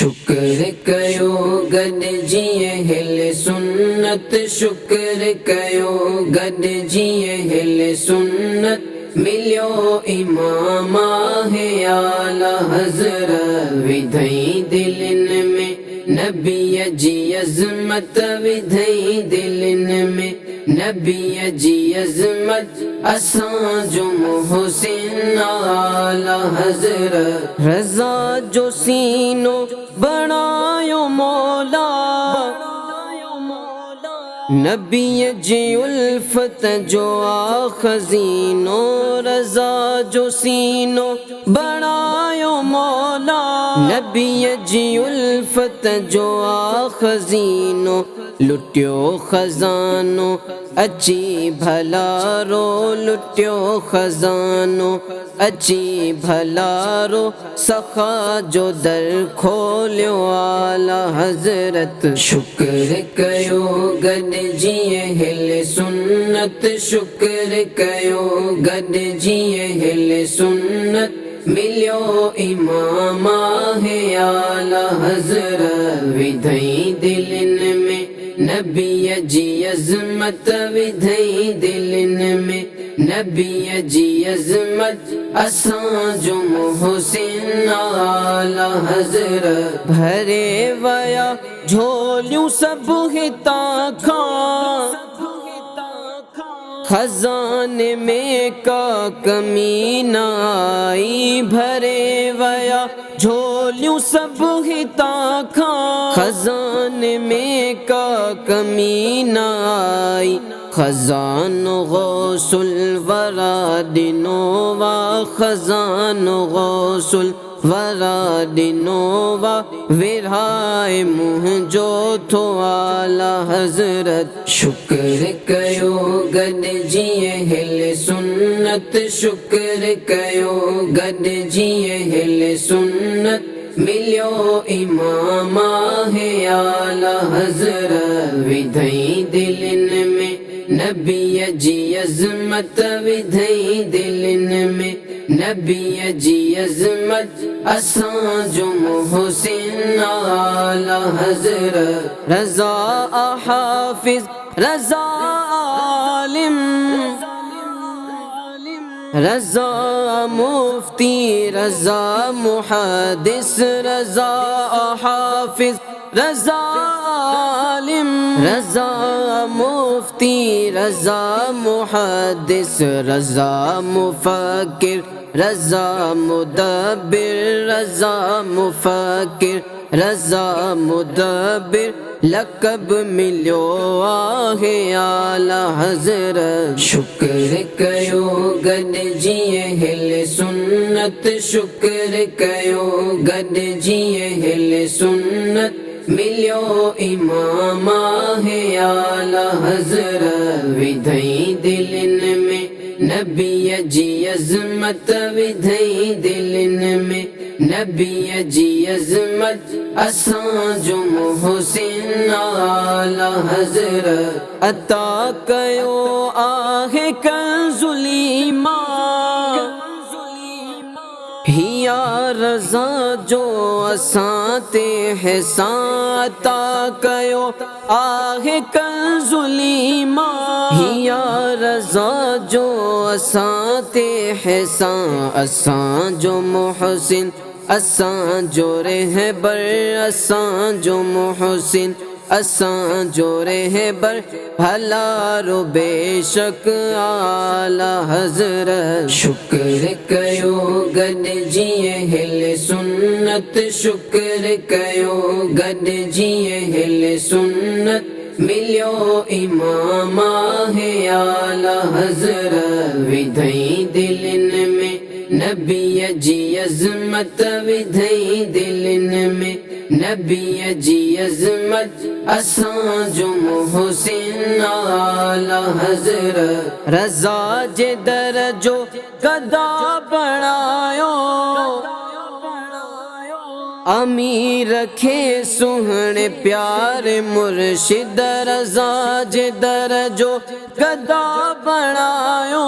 शुक्र कयो गॾिजी अहले सुन्नत, शुक्र कयो गॾिजी अहले सुन्नत। मिलियो इमाम आहे आला हज़रत, विधई दिलनि में नबीअ जी अज़मत, विधई दिलनि में नबीअ जी अज़मत। असांजो मोहसिन आला हज़रत, रज़ा जो सीनो बणायो मौला, नबीअ जी उल्फत जो आ खज़ीनो। रज़ा जो सीनो बणायो मौला, नबीअ जी उल्फत जो आ खज़ीनो। लुटियो खज़ानो अची भला रो, लुटियो खज़ानो अची भला रो। सखा जो दर खोलियो आला हज़रत, शुक्र कयो गॾिजी अहले सुन्नत, शुक्र कयो गॾिजी अहले सुन्नत। मिलियो इमाम आहे आला हज़रत, विधई दिलनि में नबीअ जी अज़मत, विधई दिलनि में नबीअ जी अज़मत। असांजो मोहसिन आला हज़रत, भरे वया झोलियूं सभु हितां खां, खज़ाने में का कमी न आई। भरे वया झोलियूं सभु हितां खां, खज़ाने में का कमी न आई। खज़ानो गौसुल वरा दिनो वा, खज़ानो गौसुल वरा दिनो वा। विरहाए मुंहिंजो थो आला हज़रत, शुक्र कयो गॾिजी अहले सुन्नत, शुक्र कयो गॾिजी अहले सुन्नत। मिलियो इमाम आहे आला हज़रत, विधई दिलनि में नबीअ जी अज़मत, विधई दिलनि में नबीअ जी अज़मत। असांजो मोहसिन आला हज़रत, रज़ा हाफ़िज़ रज़ा आलिम, रज़ा मुफ्ती रज़ा मुहद्दिस, रज़ा हाफ़िज़ रज़ा आलिम, रज़ा मुफ्ती रज़ा मुहद्दिस, रज़ा मुफ़क्किर रज़ा मुदब्बिर, रज़ा मुफ़क्किर रज़ा मुदब्बिर। लक़ब मिलियो आहे आला हज़रत, शुक्र कयो गॾिजी अहले सुन्नत, शुक्र कयो गॾिजी अहले सुन्नत। मिलियो इमाम आहे आला हज़रत, विधई दिलनि में नबीअ जी अज़मत, विधई दिलनि में नबीअ जी अज़मत। असांजो मोहसिन आला हज़रत, अता कयो आहे कंज़ुल ईमान, हिया रज़ा जो असां ते हिसां। अता कयो आहे कंज़ुल ईमान, हिया रज़ा जो असां ते हिसां। असांजो मोहसिन असांजो रहबर, असांजो मोहसिन असांजो रहबर। भलारो बेशक आला हज़रत, शुक्र कयो गॾिजी अहले सुन्नत, शुक्र कयो गॾिजी अहले सुन्नत। मिलियो इमाम आहे आला हज़रत, विधई दिलनि में नबीअ जी अज़मत, विधई दिलनि में नबीअ जी अज़मत। असांजो मोहसिन आला हज़रत, रज़ा जे दर जो गदा बणायो, अमीर रखे सुहणे प्यारे मुर्शिद रज़ा जे दरजो गदा बणायो।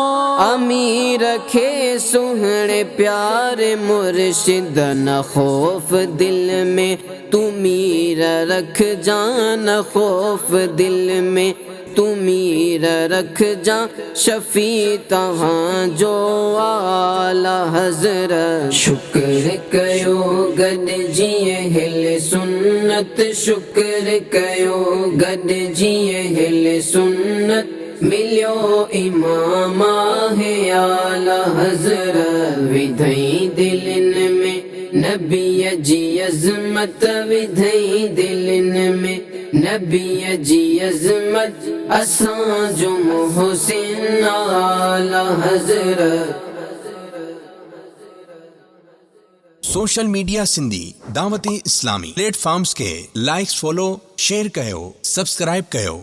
अमीर रखे सुहणे प्यारे मुर्शिद न खौफ दिल में तू मीर रख जान खौफ दिल में तू मीर रख जा शफी तव्हां जो आला हज़रत। शुक्र कयो गॾिजीअ हिल सुन्नत शुक्र कयो गॾिजीअ हिल सुन्नत मिलियो इमाम आहे आला हज़रत। विधई दिलनि में नबीअ जी अज़मत विधई दिलनि में नबीअ जी अज़मत असां जो मोहसिन आला हज़रत। सोशल मीडिया सिंधी दावती इस्लामी प्लेटफॉर्म्स के लाइक्स फॉलो शेयर कयो सब्सक्राइब कयो।